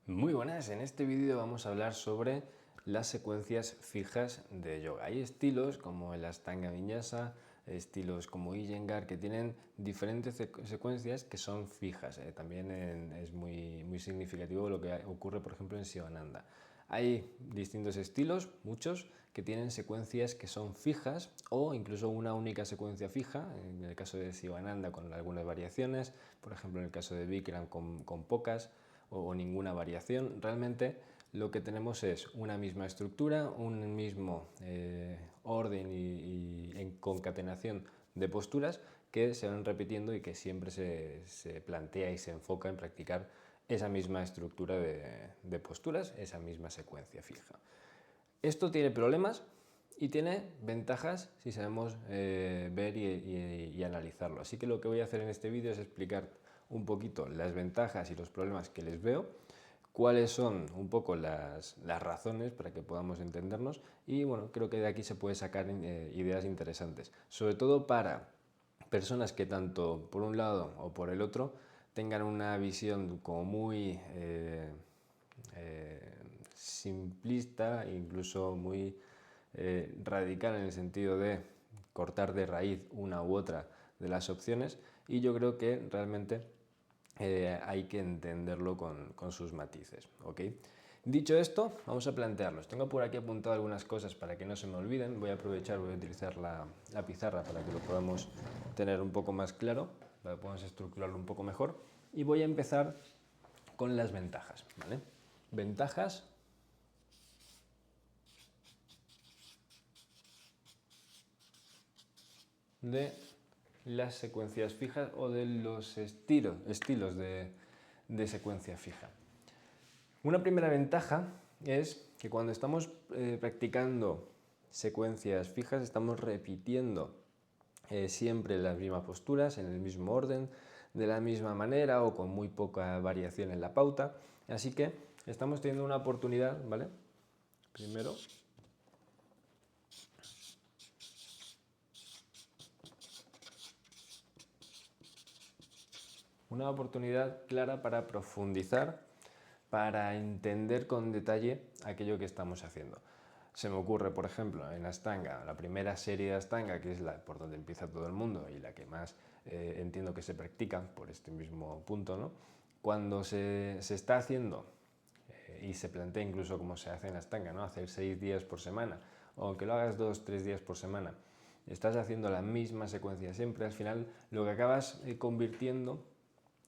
Muy buenas, en este vídeo vamos a hablar sobre las secuencias fijas de yoga. Hay estilos como el Ashtanga Vinyasa, estilos como Iyengar que tienen diferentes secuencias que son fijas. También es muy significativo lo que ocurre, por ejemplo, en Sivananda. Hay distintos estilos, muchos, que tienen secuencias que son fijas o incluso una única secuencia fija, en el caso de Sivananda con algunas variaciones, por ejemplo en el caso de Bikram con pocas o ninguna variación. Realmente lo que tenemos es una misma estructura, un mismo orden y en concatenación de posturas que se van repitiendo y que siempre se plantea y se enfoca en practicar esa misma estructura de posturas, esa misma secuencia fija. Esto tiene problemas y tiene ventajas si sabemos ver y analizarlo. Así que lo que voy a hacer en este vídeo es explicar un poquito las ventajas y los problemas que les veo, cuáles son un poco las razones para que podamos entendernos y bueno, creo que de aquí se puede sacar ideas interesantes, sobre todo para personas que tanto por un lado o por el otro tengan una visión como muy simplista, incluso muy radical en el sentido de cortar de raíz una u otra de las opciones, y yo creo que realmente hay que entenderlo con sus matices, ¿ok? Dicho esto, vamos a plantearlos. Tengo por aquí apuntado algunas cosas para que no se me olviden. Voy a aprovechar, voy a utilizar la pizarra para que lo podamos tener un poco más claro, para que podamos estructurarlo un poco mejor. Y voy a empezar con las ventajas, ¿vale? Ventajas de las secuencias fijas o de los estilos de secuencia fija. Una primera ventaja es que cuando estamos practicando secuencias fijas estamos repitiendo siempre las mismas posturas, en el mismo orden, de la misma manera o con muy poca variación en la pauta. Así que estamos teniendo una oportunidad, ¿vale? Primero, una oportunidad clara para profundizar, para entender con detalle aquello que estamos haciendo. Se me ocurre, por ejemplo, en Ashtanga, la primera serie de Ashtanga, que es la por donde empieza todo el mundo y la que más entiendo que se practica por este mismo punto, ¿no? Cuando se está haciendo y se plantea incluso como se hace en Ashtanga, ¿no? Hacer 6 días por semana, o aunque lo hagas 2-3 días por semana, estás haciendo la misma secuencia siempre, al final lo que acabas convirtiendo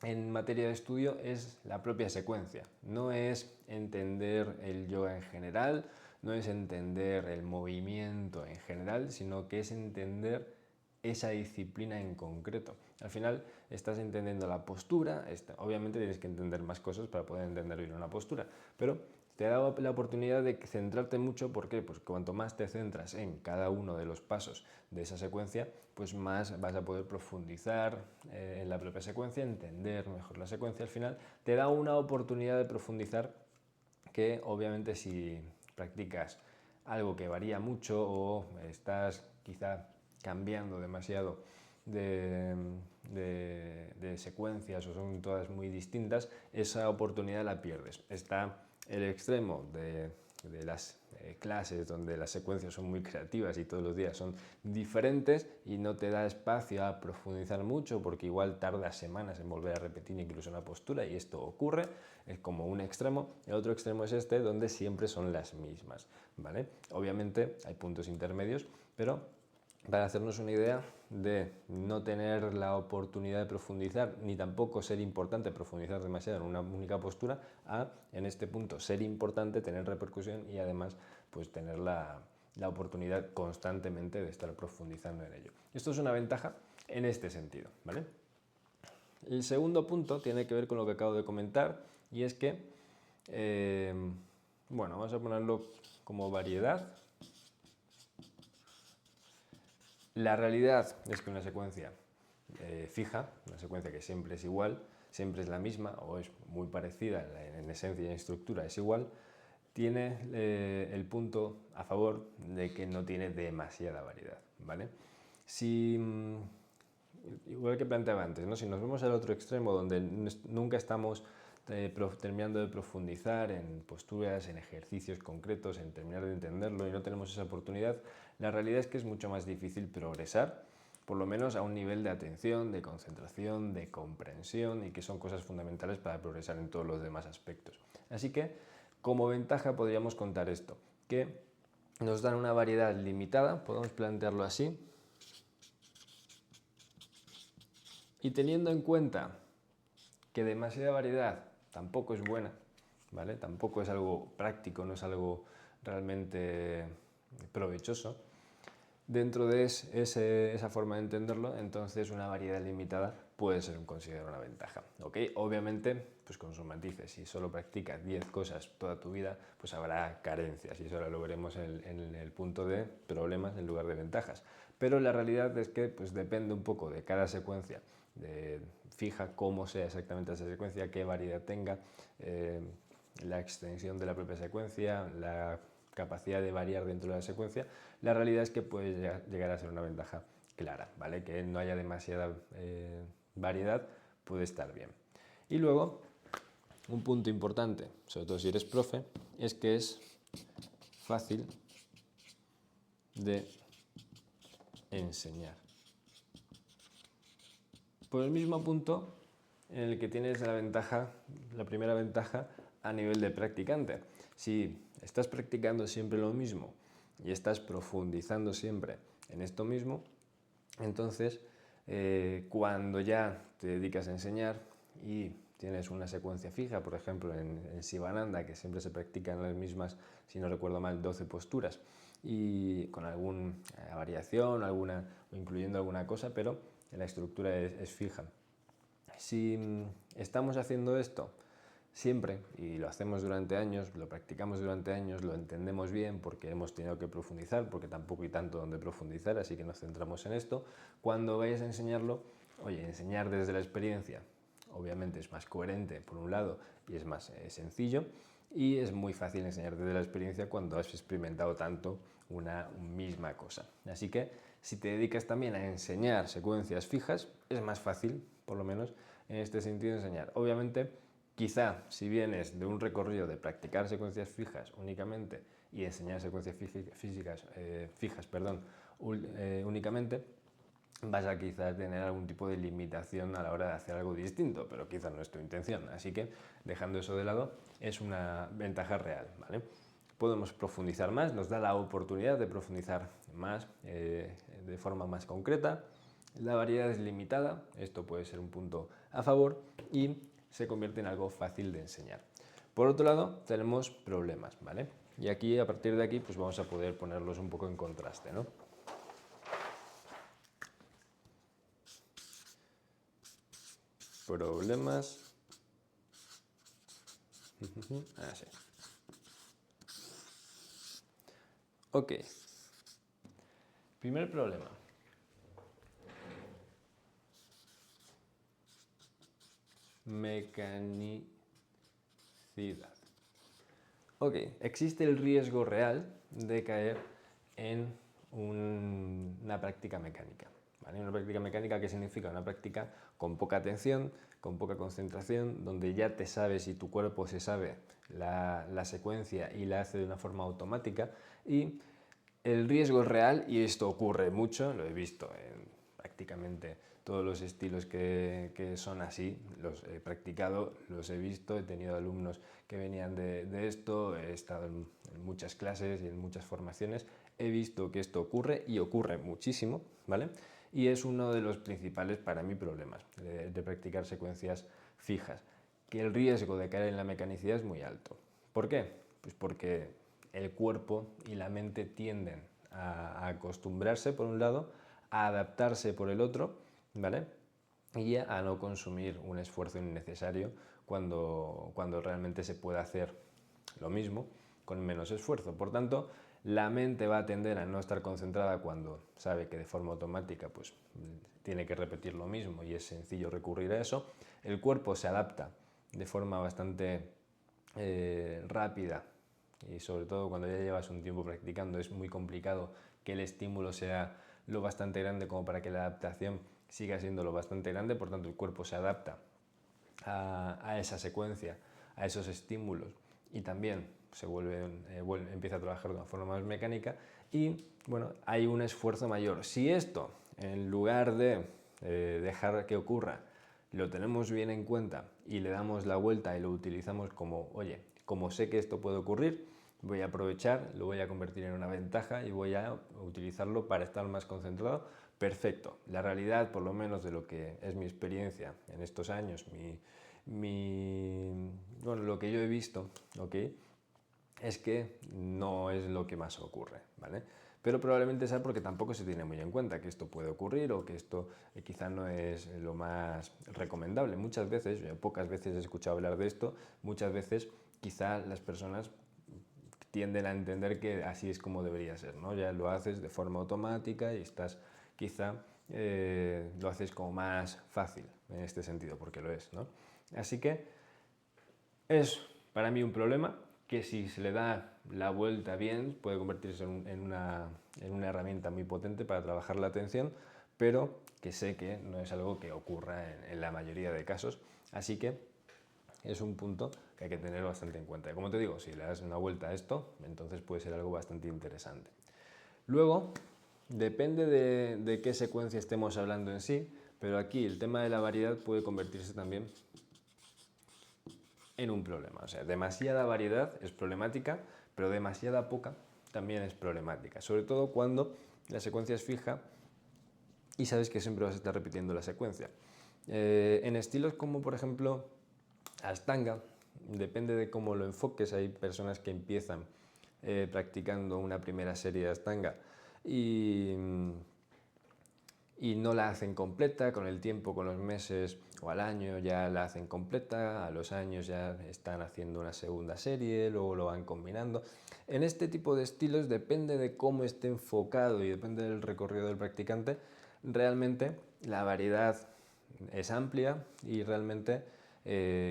en materia de estudio es la propia secuencia. No es entender el yoga en general, no es entender el movimiento en general, sino que es entender esa disciplina en concreto. Al final estás entendiendo la postura, obviamente tienes que entender más cosas para poder entender bien una postura, pero te ha dado la oportunidad de centrarte mucho. ¿Por qué? Pues cuanto más te centras en cada uno de los pasos de esa secuencia, pues más vas a poder profundizar en la propia secuencia, entender mejor la secuencia. Al final te da una oportunidad de profundizar que obviamente si practicas algo que varía mucho o estás quizá cambiando demasiado de secuencias o son todas muy distintas, esa oportunidad la pierdes. Está el extremo de las clases donde las secuencias son muy creativas y todos los días son diferentes y no te da espacio a profundizar mucho porque igual tardas semanas en volver a repetir incluso una postura, y esto ocurre, es como un extremo. El otro extremo es este, donde siempre son las mismas, ¿vale? Obviamente hay puntos intermedios, pero para hacernos una idea de no tener la oportunidad de profundizar, ni tampoco ser importante profundizar demasiado en una única postura, a en este punto ser importante, tener repercusión y además pues tener la oportunidad constantemente de estar profundizando en ello. Esto es una ventaja en este sentido, ¿vale? El segundo punto tiene que ver con lo que acabo de comentar, y es que, bueno, vamos a ponerlo como variedad. La realidad es que una secuencia fija, una secuencia que siempre es igual, siempre es la misma o es muy parecida en esencia y en estructura, es igual, tiene el punto a favor de que no tiene demasiada variedad, ¿vale? Si, igual que planteaba antes, ¿no? Si nos vemos al otro extremo donde nunca estamos terminando de profundizar en posturas, en ejercicios concretos, en terminar de entenderlo y no tenemos esa oportunidad, la realidad es que es mucho más difícil progresar, por lo menos a un nivel de atención, de concentración, de comprensión, y que son cosas fundamentales para progresar en todos los demás aspectos. Así que, como ventaja podríamos contar esto, que nos dan una variedad limitada, podemos plantearlo así, y teniendo en cuenta que demasiada variedad tampoco es buena, ¿vale? Tampoco es algo práctico, no es algo realmente provechoso. Dentro de esa forma de entenderlo, entonces una variedad limitada puede ser considerada una ventaja, ¿ok? Obviamente, pues con sus matices, si solo practicas 10 cosas toda tu vida, pues habrá carencias, y eso ahora lo veremos en el punto de problemas en lugar de ventajas. Pero la realidad es que pues depende un poco de cada secuencia, fija cómo sea exactamente esa secuencia, qué variedad tenga, la extensión de la propia secuencia, la capacidad de variar dentro de la secuencia. La realidad es que puede llegar a ser una ventaja clara, ¿vale? Que no haya demasiada variedad puede estar bien. Y luego, un punto importante, sobre todo si eres profe, es que es fácil de enseñar. Por el mismo punto en el que tienes la primera ventaja a nivel de practicante. Si estás practicando siempre lo mismo y estás profundizando siempre en esto mismo, entonces cuando ya te dedicas a enseñar y tienes una secuencia fija, por ejemplo en Sivananda, que siempre se practican las mismas, si no recuerdo mal, 12 posturas, y con alguna variación, incluyendo alguna cosa, pero la estructura es fija. Si estamos haciendo esto siempre y lo hacemos durante años, lo practicamos durante años, lo entendemos bien porque hemos tenido que profundizar, porque tampoco hay tanto donde profundizar, así que nos centramos en esto. Cuando vayas a enseñarlo, oye, enseñar desde la experiencia obviamente es más coherente por un lado y es más sencillo, y es muy fácil enseñar desde la experiencia cuando has experimentado tanto una misma cosa. Así que si te dedicas también a enseñar secuencias fijas, es más fácil, por lo menos en este sentido, enseñar. Obviamente, quizá si vienes de un recorrido de practicar secuencias fijas únicamente y enseñar secuencias fijas únicamente, vas a quizás tener algún tipo de limitación a la hora de hacer algo distinto, pero quizás no es tu intención. Así que, dejando eso de lado, es una ventaja real, ¿vale? Podemos profundizar más, nos da la oportunidad de profundizar más de forma más concreta. La variedad es limitada, esto puede ser un punto a favor, y se convierte en algo fácil de enseñar. Por otro lado, tenemos problemas, ¿vale? Y aquí, a partir de aquí, pues vamos a poder ponerlos un poco en contraste, ¿no? Problemas. Sí. Ok. Primer problema. Mecanicidad. Ok, existe el riesgo real de caer en una práctica mecánica. ¿Vale? Una práctica mecánica, ¿qué significa? Una práctica con poca atención, con poca concentración, donde ya te sabes y tu cuerpo se sabe la secuencia y la hace de una forma automática, y el riesgo es real, y esto ocurre mucho, lo he visto en prácticamente todos los estilos que son así, los he practicado, los he visto, he tenido alumnos que venían de esto, he estado en muchas clases y en muchas formaciones, he visto que esto ocurre y ocurre muchísimo, ¿vale? Y es uno de los principales para mí problemas de practicar secuencias fijas, que el riesgo de caer en la mecanicidad es muy alto. ¿Por qué? Pues porque el cuerpo y la mente tienden a acostumbrarse por un lado, a adaptarse por el otro, ¿vale? Y a no consumir un esfuerzo innecesario cuando realmente se puede hacer lo mismo con menos esfuerzo. Por tanto, la mente va a tender a no estar concentrada cuando sabe que de forma automática pues, tiene que repetir lo mismo y es sencillo recurrir a eso. El cuerpo se adapta de forma bastante rápida, y sobre todo cuando ya llevas un tiempo practicando es muy complicado que el estímulo sea lo bastante grande como para que la adaptación siga siendo lo bastante grande. Por tanto, el cuerpo se adapta a esa secuencia, a esos estímulos, y también empieza a trabajar de una forma más mecánica y bueno, hay un esfuerzo mayor. Si esto, en lugar de dejar que ocurra, lo tenemos bien en cuenta y le damos la vuelta y lo utilizamos como, oye, como sé que esto puede ocurrir, voy a aprovechar, lo voy a convertir en una ventaja y voy a utilizarlo para estar más concentrado, perfecto. La realidad, por lo menos de lo que es mi experiencia en estos años, bueno, lo que yo he visto, ¿ok? Es que no es lo que más ocurre, ¿vale? Pero probablemente sea porque tampoco se tiene muy en cuenta que esto puede ocurrir o que esto quizá no es lo más recomendable. Muchas veces, yo pocas veces he escuchado hablar de esto, muchas veces quizá las personas tienden a entender que así es como debería ser, ¿no? Ya lo haces de forma automática y estás quizá lo haces como más fácil en este sentido, porque lo es, ¿no? Así que es para mí un problema que si se le da la vuelta bien puede convertirse en una herramienta muy potente para trabajar la atención, pero que sé que no es algo que ocurra en la mayoría de casos. Así que es un punto que hay que tener bastante en cuenta. Como te digo, si le das una vuelta a esto, entonces puede ser algo bastante interesante. Luego, depende de qué secuencia estemos hablando en sí, pero aquí el tema de la variedad puede convertirse también en un problema. O sea, demasiada variedad es problemática, pero demasiada poca también es problemática. Sobre todo cuando la secuencia es fija y sabes que siempre vas a estar repitiendo la secuencia. En estilos como por ejemplo Ashtanga, depende de cómo lo enfoques, hay personas que empiezan practicando una primera serie de Ashtanga y, y no la hacen completa, con el tiempo, con los meses o al año ya la hacen completa, a los años ya están haciendo una segunda serie, luego lo van combinando. En este tipo de estilos depende de cómo esté enfocado y depende del recorrido del practicante, realmente la variedad es amplia y realmente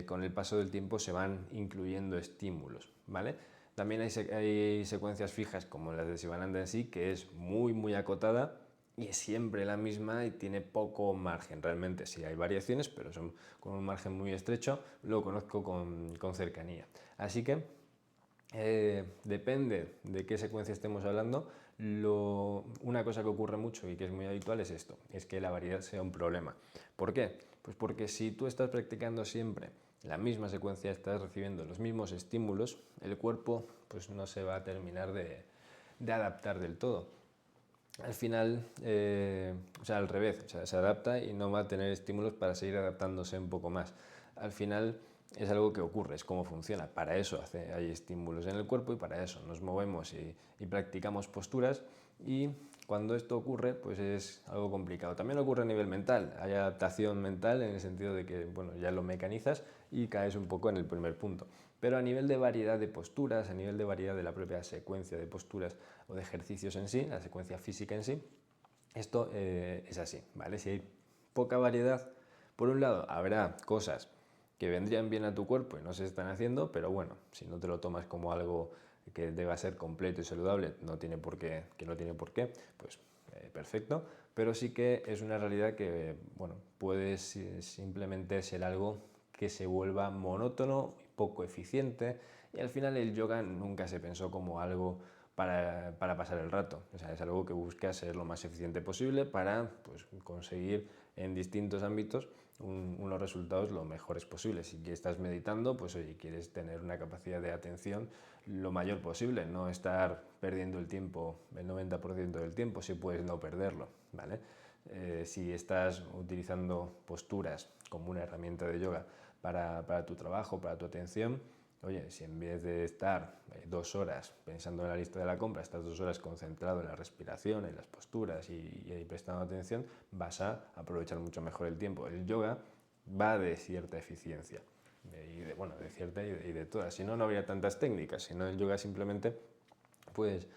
con el paso del tiempo se van incluyendo estímulos, ¿vale? También hay secuencias fijas como las de Sivananda en sí, que es muy acotada y es siempre la misma y tiene poco margen. Realmente sí hay variaciones, pero son con un margen muy estrecho, lo conozco con cercanía. Así que depende de qué secuencia estemos hablando. Una cosa que ocurre mucho y que es muy habitual es esto, es que la variedad sea un problema. ¿Por qué? Pues porque si tú estás practicando siempre la misma secuencia, estás recibiendo los mismos estímulos, el cuerpo pues no se va a terminar de adaptar del todo. Al final, o sea, al revés, o sea, se adapta y no va a tener estímulos para seguir adaptándose un poco más. Al final es algo que ocurre, es cómo funciona. Para eso hay estímulos en el cuerpo y para eso nos movemos y practicamos posturas y cuando esto ocurre, pues es algo complicado. También ocurre a nivel mental, hay adaptación mental en el sentido de que, bueno, ya lo mecanizas y caes un poco en el primer punto. Pero a nivel de variedad de posturas, a nivel de variedad de la propia secuencia de posturas o de ejercicios en sí, la secuencia física en sí, esto es así, ¿vale? Si hay poca variedad, por un lado habrá cosas que vendrían bien a tu cuerpo y no se están haciendo, pero bueno, si no te lo tomas como algo que deba ser completo y saludable, no tiene por qué, pues perfecto, pero sí que es una realidad que, bueno, puede simplemente ser algo que se vuelva monótono, poco eficiente, y al final el yoga nunca se pensó como algo para pasar el rato. O sea, es algo que busca ser lo más eficiente posible para pues, conseguir en distintos ámbitos unos resultados lo mejores posibles. Si estás meditando, pues oye, quieres tener una capacidad de atención lo mayor posible, no estar perdiendo el tiempo el 90% del tiempo, si puedes no perderlo, ¿vale? Si estás utilizando posturas como una herramienta de yoga para tu trabajo, para tu atención, oye, si en vez de estar 2 horas pensando en la lista de la compra, estás 2 horas concentrado en la respiración, en las posturas y prestando atención, vas a aprovechar mucho mejor el tiempo. El yoga va de cierta eficiencia, bueno, de cierta y de todas. Si no, no habría tantas técnicas. Si no, el yoga simplemente, pues,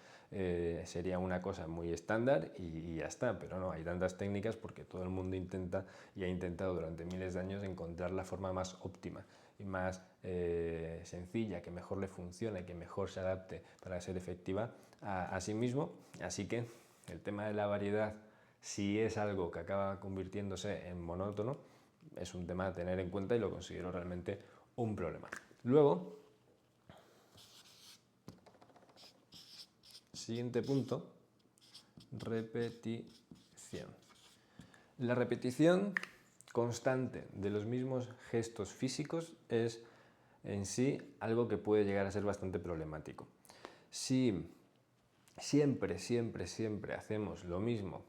sería una cosa muy estándar y ya está, pero no, hay tantas técnicas porque todo el mundo intenta y ha intentado durante miles de años encontrar la forma más óptima y más sencilla, que mejor le funcione, que mejor se adapte para ser efectiva a sí mismo. Así que el tema de la variedad, si es algo que acaba convirtiéndose en monótono, es un tema a tener en cuenta y lo considero realmente un problema. Luego, siguiente punto, repetición. La repetición constante de los mismos gestos físicos es en sí algo que puede llegar a ser bastante problemático. Si siempre hacemos lo mismo,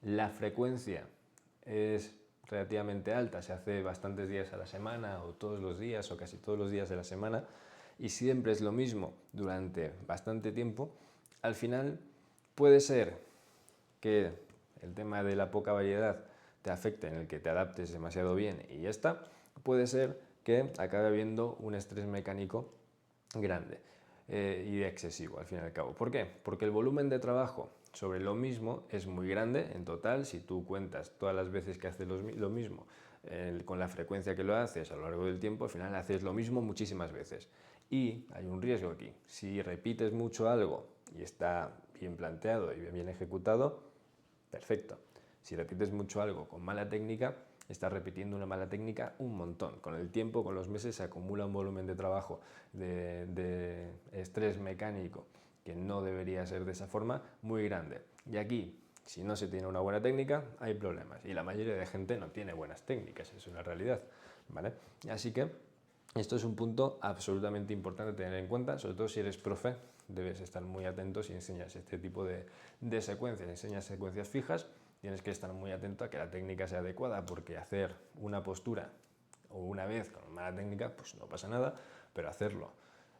la frecuencia es relativamente alta, se hace bastantes días a la semana o todos los días o casi todos los días de la semana y siempre es lo mismo durante bastante tiempo, al final puede ser que el tema de la poca variedad te afecte en el que te adaptes demasiado bien y ya está, puede ser que acabe habiendo un estrés mecánico grande y excesivo al fin y al cabo. ¿Por qué? Porque el volumen de trabajo sobre lo mismo es muy grande en total. Si tú cuentas todas las veces que haces lo mismo con la frecuencia que lo haces a lo largo del tiempo, al final haces lo mismo muchísimas veces. Y hay un riesgo aquí. Si repites mucho algo y está bien planteado y bien ejecutado, perfecto. Si repites mucho algo con mala técnica, estás repitiendo una mala técnica un montón. Con el tiempo, con los meses, se acumula un volumen de trabajo, de estrés mecánico, que no debería ser de esa forma, muy grande. Y aquí, si no se tiene una buena técnica, hay problemas. Y la mayoría de gente no tiene buenas técnicas, eso es una realidad, ¿vale? Así que esto es un punto absolutamente importante a tener en cuenta, sobre todo si eres profe, debes estar muy atento si enseñas este tipo de secuencias, enseñas secuencias fijas, tienes que estar muy atento a que la técnica sea adecuada, porque hacer una postura o una vez con mala técnica, pues no pasa nada, pero hacerlo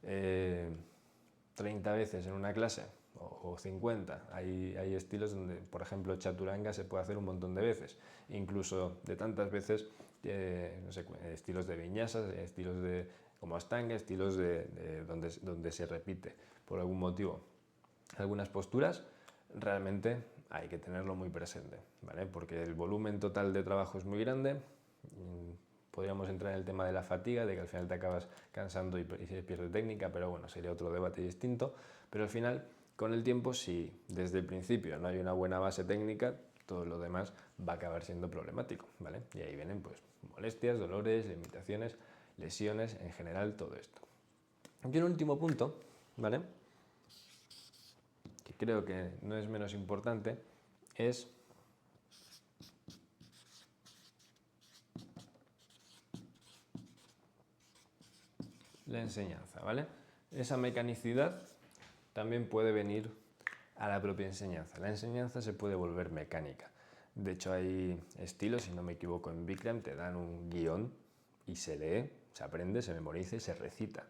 30 veces en una clase o 50, hay estilos donde, por ejemplo, chaturanga se puede hacer un montón de veces, incluso de tantas veces, no sé, estilos de viñasas, estilos como astanga, estilos donde se repite por algún motivo algunas posturas, realmente hay que tenerlo muy presente, ¿vale? Porque el volumen total de trabajo es muy grande. Podríamos entrar en el tema de la fatiga, de que al final te acabas cansando y se pierde técnica, pero bueno, sería otro debate distinto. Pero al final, con el tiempo, si desde el principio no hay una buena base técnica, todo lo demás va a acabar siendo problemático, ¿vale? Y ahí vienen pues molestias, dolores, limitaciones, lesiones, en general todo esto. Y un último punto, ¿vale?, que creo que no es menos importante, es la enseñanza, ¿vale? Esa mecanicidad también puede venir a la propia enseñanza. La enseñanza se puede volver mecánica. De hecho, hay estilos, si no me equivoco, en Bikram te dan un guión y se lee, se aprende, se memoriza y se recita.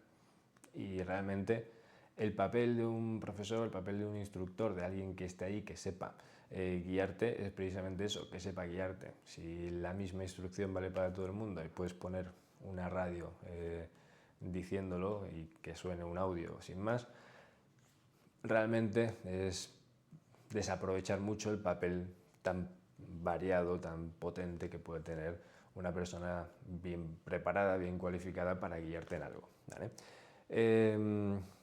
Y realmente el papel de un profesor, el papel de un instructor, de alguien que esté ahí, que sepa guiarte, es precisamente eso, que sepa guiarte. Si la misma instrucción vale para todo el mundo y puedes poner una radio diciéndolo y que suene un audio sin más, realmente es desaprovechar mucho el papel tan variado, tan potente que puede tener una persona bien preparada, bien cualificada para guiarte en algo, ¿vale?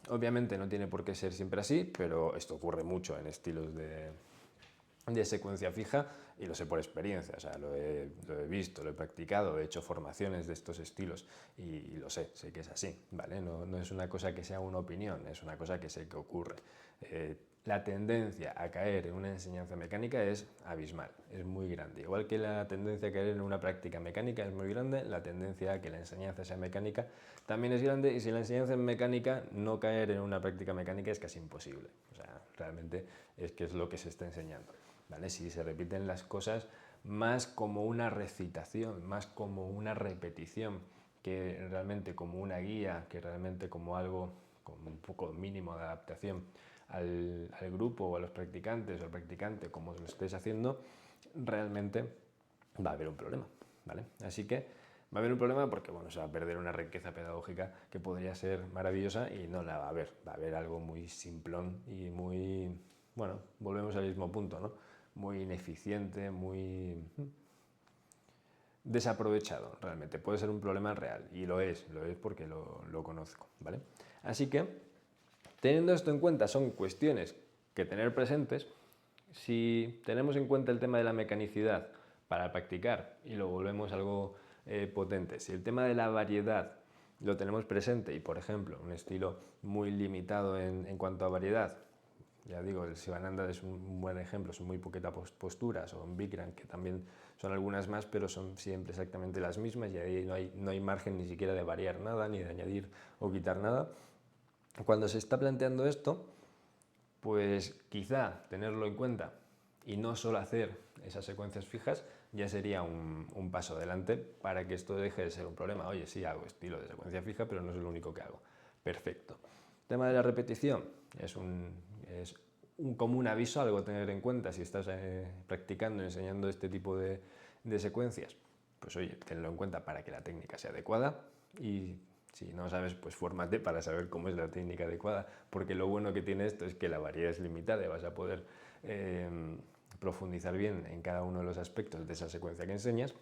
Obviamente no tiene por qué ser siempre así, pero esto ocurre mucho en estilos de secuencia fija y lo sé por experiencia, o sea, lo he visto, lo he practicado, he hecho formaciones de estos estilos y lo sé que es así, ¿vale? No es una cosa que sea una opinión, es una cosa que sé que ocurre. La tendencia a caer en una enseñanza mecánica es abismal, es muy grande. Igual que la tendencia a caer en una práctica mecánica es muy grande, la tendencia a que la enseñanza sea mecánica también es grande, y si la enseñanza es mecánica, no caer en una práctica mecánica es casi imposible. O sea, realmente es que es lo que se está enseñando, ¿vale? Si se repiten las cosas más como una recitación, más como una repetición, que realmente como una guía, que realmente como algo como un poco mínimo de adaptación al grupo o a los practicantes o al practicante, como lo estéis haciendo, realmente va a haber un problema, ¿vale? Así que va a haber un problema porque, bueno, se va a perder una riqueza pedagógica que podría ser maravillosa y no la va a haber. Va a haber algo muy simplón y muy, bueno, volvemos al mismo punto, ¿no? Muy ineficiente, muy desaprovechado, realmente. Puede ser un problema real y lo es porque lo conozco, ¿vale? Así que, teniendo esto en cuenta, son cuestiones que tener presentes. Si tenemos en cuenta el tema de la mecanicidad, para practicar y lo volvemos algo potente. Si el tema de la variedad lo tenemos presente y, por ejemplo, un estilo muy limitado en cuanto a variedad, ya digo, el Sivananda es un buen ejemplo, son muy poquitas posturas, o en Bikram, que también son algunas más, pero son siempre exactamente las mismas y ahí no hay margen ni siquiera de variar nada, ni de añadir o quitar nada. Cuando se está planteando esto, pues quizá tenerlo en cuenta y no solo hacer esas secuencias fijas ya sería un paso adelante para que esto deje de ser un problema. Oye, sí, hago estilo de secuencia fija, pero no es lo único que hago. Perfecto. El tema de la repetición es como un aviso, algo a tener en cuenta si estás practicando, enseñando este tipo de secuencias. Pues oye, tenlo en cuenta para que la técnica sea adecuada y si no sabes, pues fórmate para saber cómo es la técnica adecuada, porque lo bueno que tiene esto es que la variedad es limitada y vas a poder profundizar bien en cada uno de los aspectos de esa secuencia que enseñas.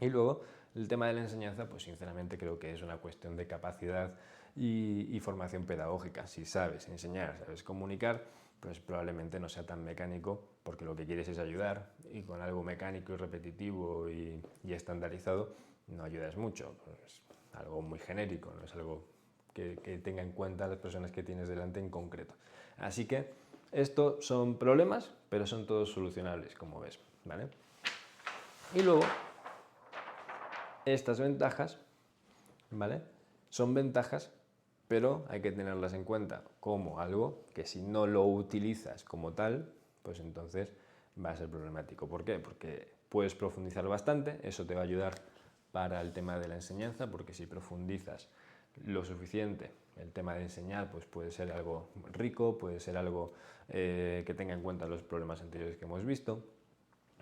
Y luego, el tema de la enseñanza, pues sinceramente creo que es una cuestión de capacidad y formación pedagógica. Si sabes enseñar, sabes comunicar, pues probablemente no sea tan mecánico, porque lo que quieres es ayudar, y con algo mecánico y repetitivo y estandarizado no ayudas mucho. Pues, algo muy genérico, no es algo que tenga en cuenta a las personas que tienes delante en concreto. Así que estos son problemas, pero son todos solucionables, como ves, ¿vale? Y luego, estas ventajas, ¿vale? Son ventajas, pero hay que tenerlas en cuenta como algo que si no lo utilizas como tal, pues entonces va a ser problemático. ¿Por qué? Porque puedes profundizar bastante, eso te va a ayudar para el tema de la enseñanza, porque si profundizas lo suficiente, el tema de enseñar pues puede ser algo rico, puede ser algo que tenga en cuenta los problemas anteriores que hemos visto.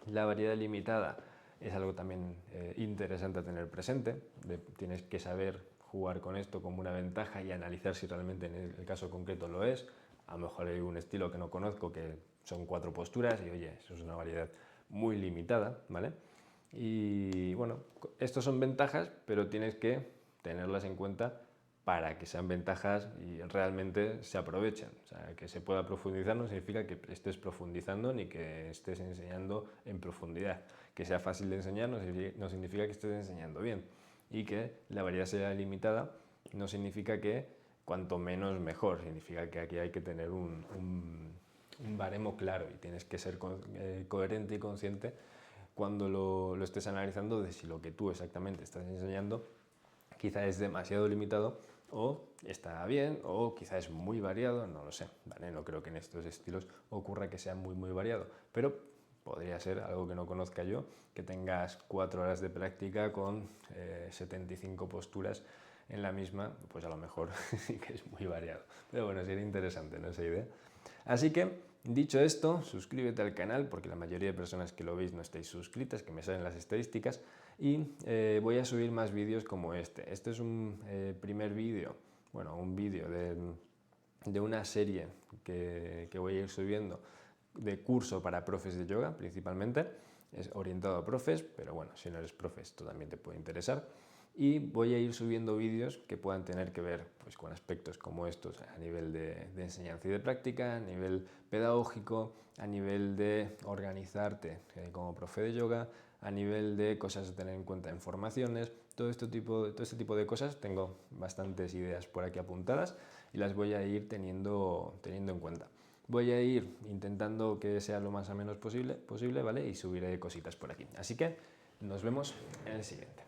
La variedad limitada es algo también interesante a tener presente, tienes que saber jugar con esto como una ventaja y analizar si realmente en el caso concreto lo es. A lo mejor hay un estilo que no conozco que son 4 posturas y oye, eso es una variedad muy limitada, ¿vale? Y bueno, estos son ventajas, pero tienes que tenerlas en cuenta para que sean ventajas y realmente se aprovechen. O sea, que se pueda profundizar no significa que estés profundizando ni que estés enseñando en profundidad. Que sea fácil de enseñar no significa que estés enseñando bien. Y que la variedad sea limitada no significa que cuanto menos mejor. Significa que aquí hay que tener un baremo claro y tienes que ser coherente y consciente cuando lo estés analizando de si lo que tú exactamente estás enseñando quizá es demasiado limitado o está bien o quizá es muy variado, no lo sé, ¿vale? No creo que en estos estilos ocurra que sea muy variado, pero podría ser algo que no conozca yo, que tengas 4 horas de práctica con 75 posturas en la misma, pues a lo mejor sí que es muy variado. Pero bueno, sería interesante, ¿no? Esa idea. Así que, dicho esto, suscríbete al canal porque la mayoría de personas que lo veis no estáis suscritas, que me salen las estadísticas, y voy a subir más vídeos como este. Este es un primer vídeo, bueno, un vídeo de una serie que voy a ir subiendo de curso para profes de yoga principalmente. Es orientado a profes, pero bueno, si no eres profe esto también te puede interesar. Y voy a ir subiendo vídeos que puedan tener que ver pues, con aspectos como estos a nivel de enseñanza y de práctica, a nivel pedagógico, a nivel de organizarte como profe de yoga, a nivel de cosas a tener en cuenta en formaciones, todo este tipo de cosas. Tengo bastantes ideas por aquí apuntadas y las voy a ir teniendo en cuenta. Voy a ir intentando que sea lo más o menos posible, ¿vale? Y subiré cositas por aquí. Así que nos vemos en el siguiente.